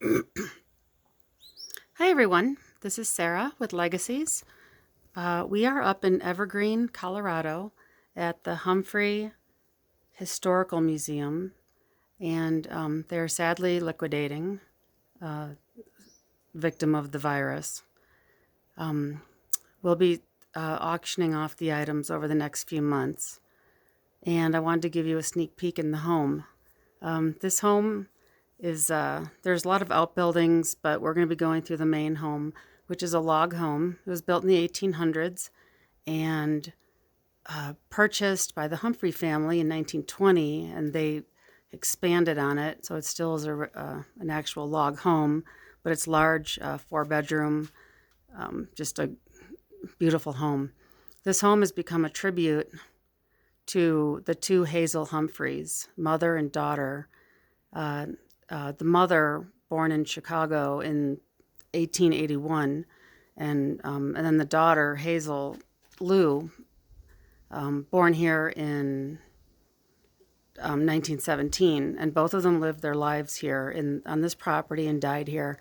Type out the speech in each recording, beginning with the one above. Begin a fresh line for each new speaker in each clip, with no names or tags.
Hi everyone, this is Sarah with Legacies. We are up in Evergreen, Colorado at the Humphrey Historical Museum, and they're sadly liquidating, victim of the virus. We'll be auctioning off the items over the next few months, and I wanted to give you a sneak peek in the home. This home is, there's a lot of outbuildings, but we're going to be going through the main home, which is a log home. It was built in the 1800s and purchased by the Humphrey family in 1920, and they expanded on it, so it still is an actual log home, but it's large, 4 bedroom, just a beautiful home. This home has become a tribute to the two Hazel Humphreys, mother and daughter. The mother, born in Chicago in 1881, and then the daughter, Hazel Lou, born here in 1917, and both of them lived their lives here on this property and died here.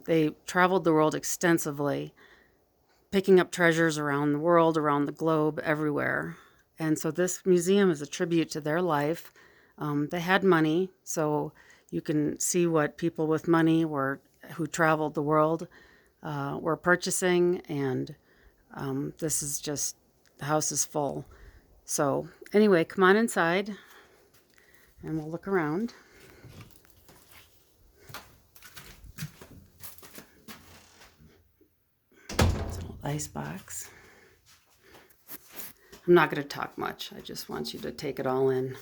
They traveled the world extensively, picking up treasures around the world, around the globe, everywhere. And so this museum is a tribute to their life. They had money, so you can see what people with money who traveled the world were purchasing, and this is just, the house is full. So anyway, come on inside and we'll look around. It's a little icebox. I'm not going to talk much. I just want you to take it all in.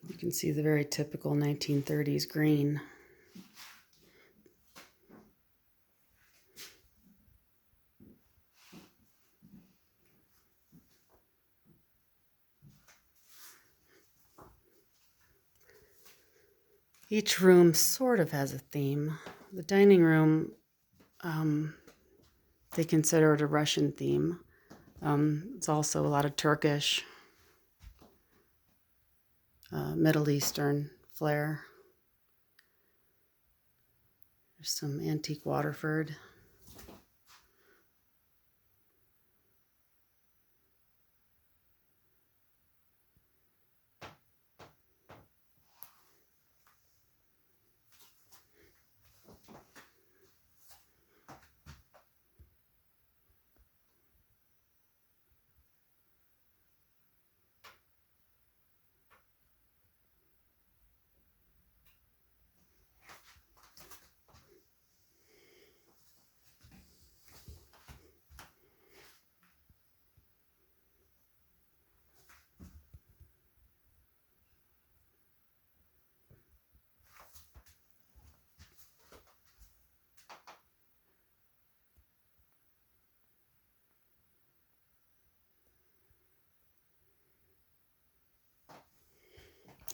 You can see the very typical 1930s green. Each room sort of has a theme. The dining room, they consider it a Russian theme. It's also a lot of Turkish, Middle Eastern flair. There's some antique Waterford.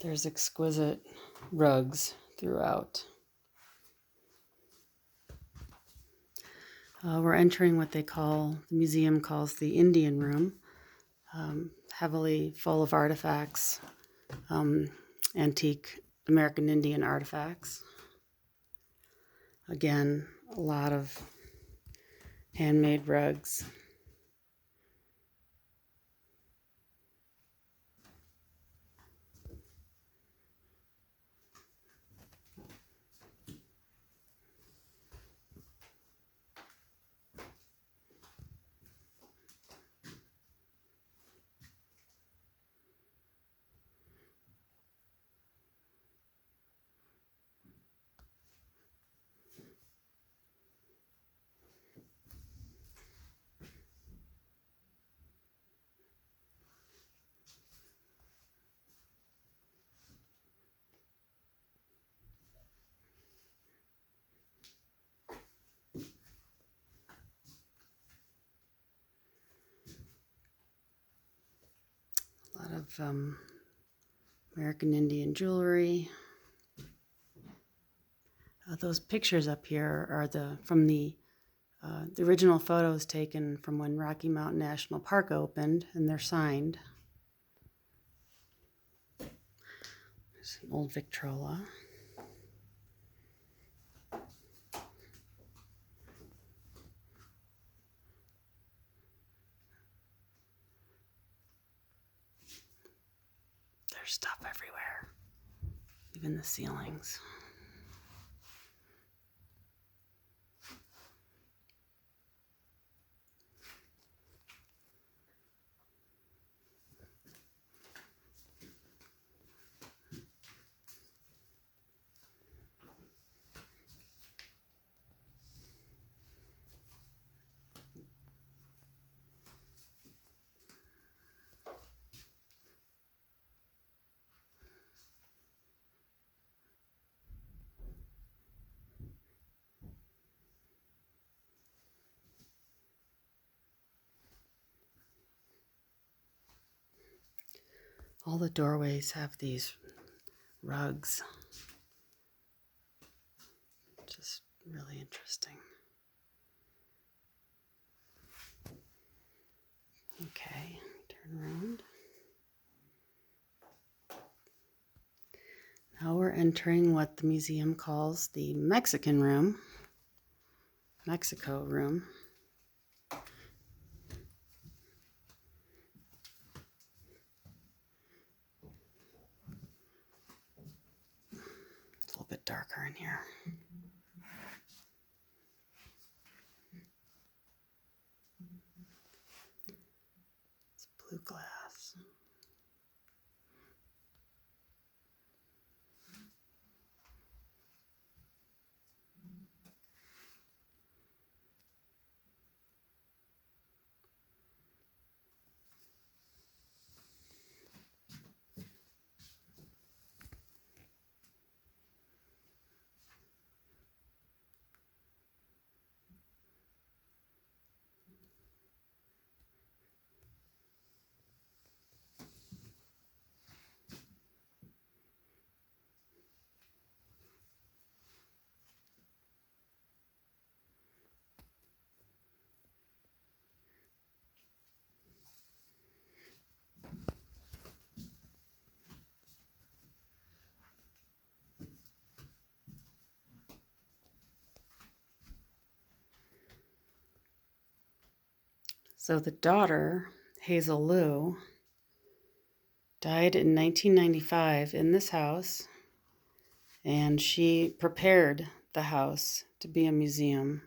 There's exquisite rugs throughout. We're entering what the museum calls the Indian Room, heavily full of artifacts, antique American Indian artifacts. Again, a lot of handmade rugs. lot of American Indian jewelry. Those pictures up here are from the original photos taken from when Rocky Mountain National Park opened, and they're signed. There's an old Victrola. There's stuff everywhere, even the ceilings. All the doorways have these rugs. Just really interesting. Okay, turn around. Now we're entering what the museum calls the Mexican room, Mexico room. It's a little bit darker in here. It's blue glass. So the daughter, Hazel Lou, died in 1995 in this house, and she prepared the house to be a museum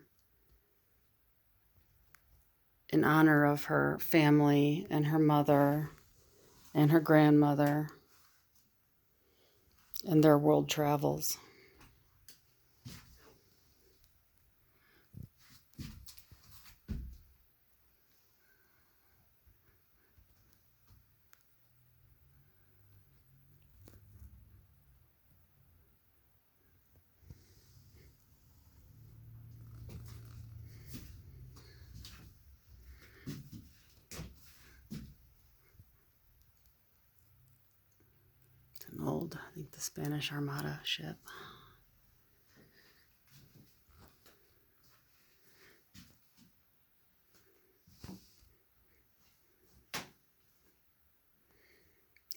in honor of her family and her mother and her grandmother and their world travels. An old, I think the Spanish Armada ship.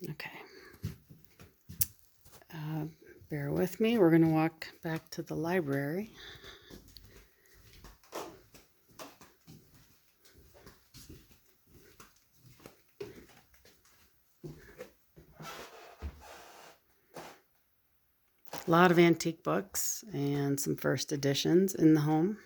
Okay. Bear with me. We're going to walk back to the library. A lot of antique books and some first editions in the home.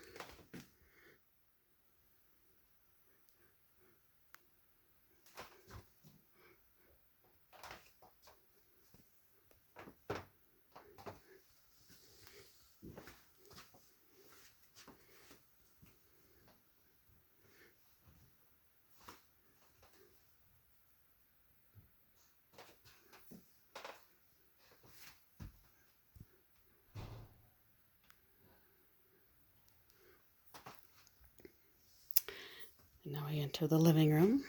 And now we enter the living room.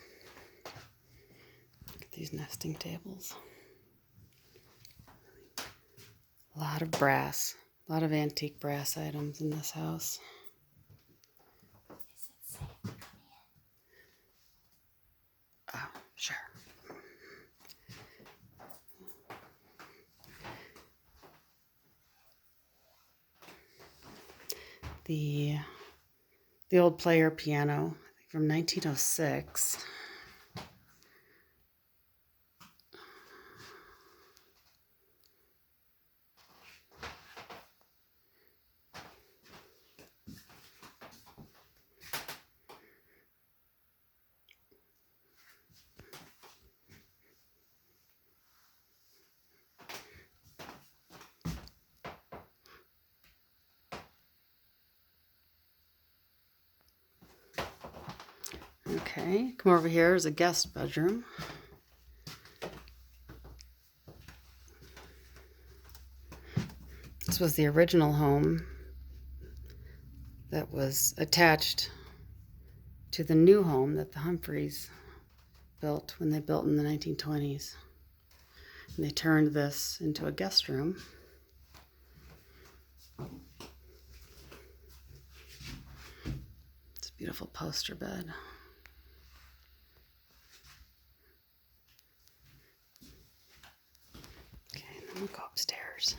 these nesting tables. A lot of brass, a lot of antique brass items in this house.
Is it safe to come in?
Oh, sure. The old player piano, I think from 1906. Okay, come over here is a guest bedroom. This was the original home that was attached to the new home that the Humphreys built when they built in the 1920s. And they turned this into a guest room. It's a beautiful poster bed. Okay, and then we'll go upstairs.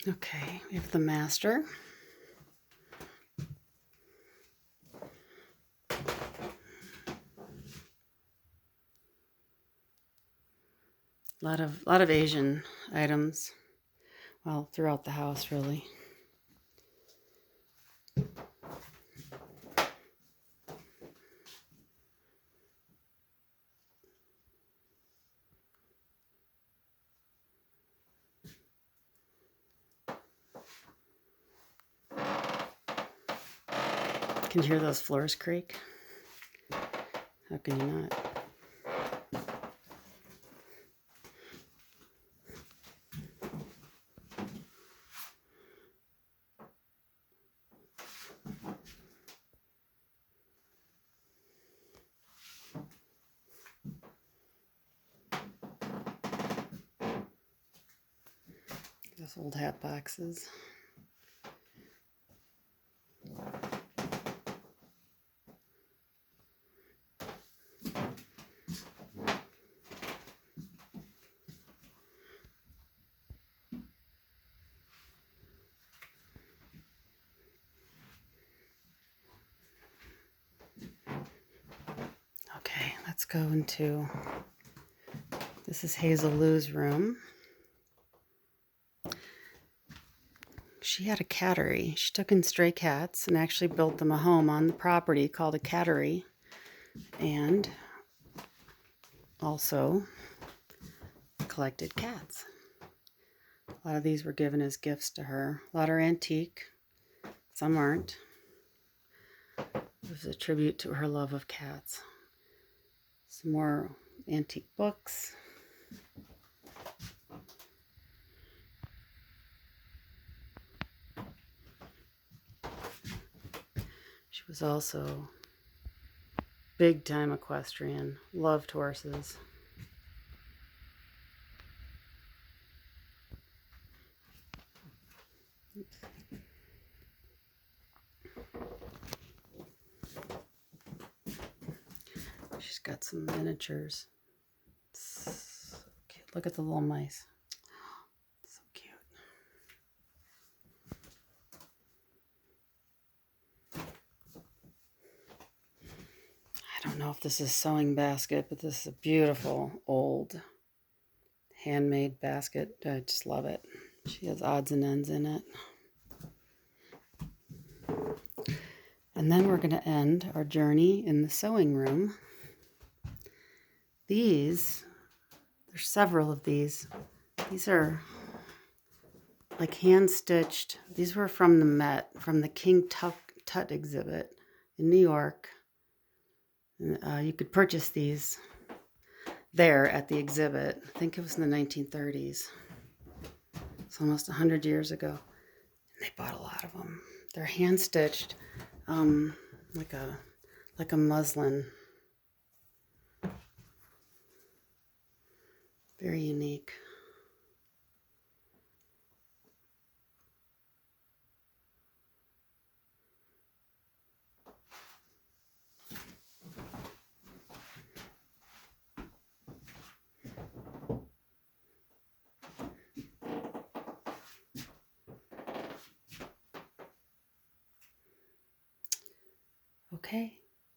Okay, we have the master. A lot of Asian items, well, throughout the house, really. Can you hear those floors creak? How can you not? Those old hat boxes. Okay, let's go into, this is Hazel Lou's room. She had a cattery. She took in stray cats and actually built them a home on the property called a cattery. And also collected cats. A lot of these were given as gifts to her. A lot are antique, some aren't. It was a tribute to her love of cats. Some more antique books. She was also big time equestrian, loved horses. She's got some miniatures. So cute. Look at the little mice. So cute. I don't know if this is a sewing basket, but this is a beautiful old handmade basket. I just love it. She has odds and ends in it. And then we're going to end our journey in the sewing room. There's several of these. These are like hand stitched. These were from the Met, from the King Tut exhibit in New York. You could purchase these there at the exhibit. I think it was in the 1930s. It's almost 100 years ago. And they bought a lot of them. They're hand stitched, like a muslin. Very unique. Okay,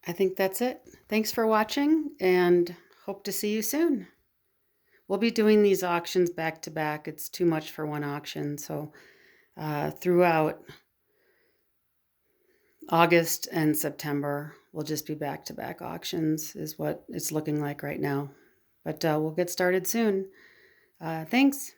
I think that's it. Thanks for watching and hope to see you soon. We'll be doing these auctions back to back. It's too much for one auction. So throughout August and September, we'll just be back to back auctions is what it's looking like right now. But we'll get started soon. Thanks.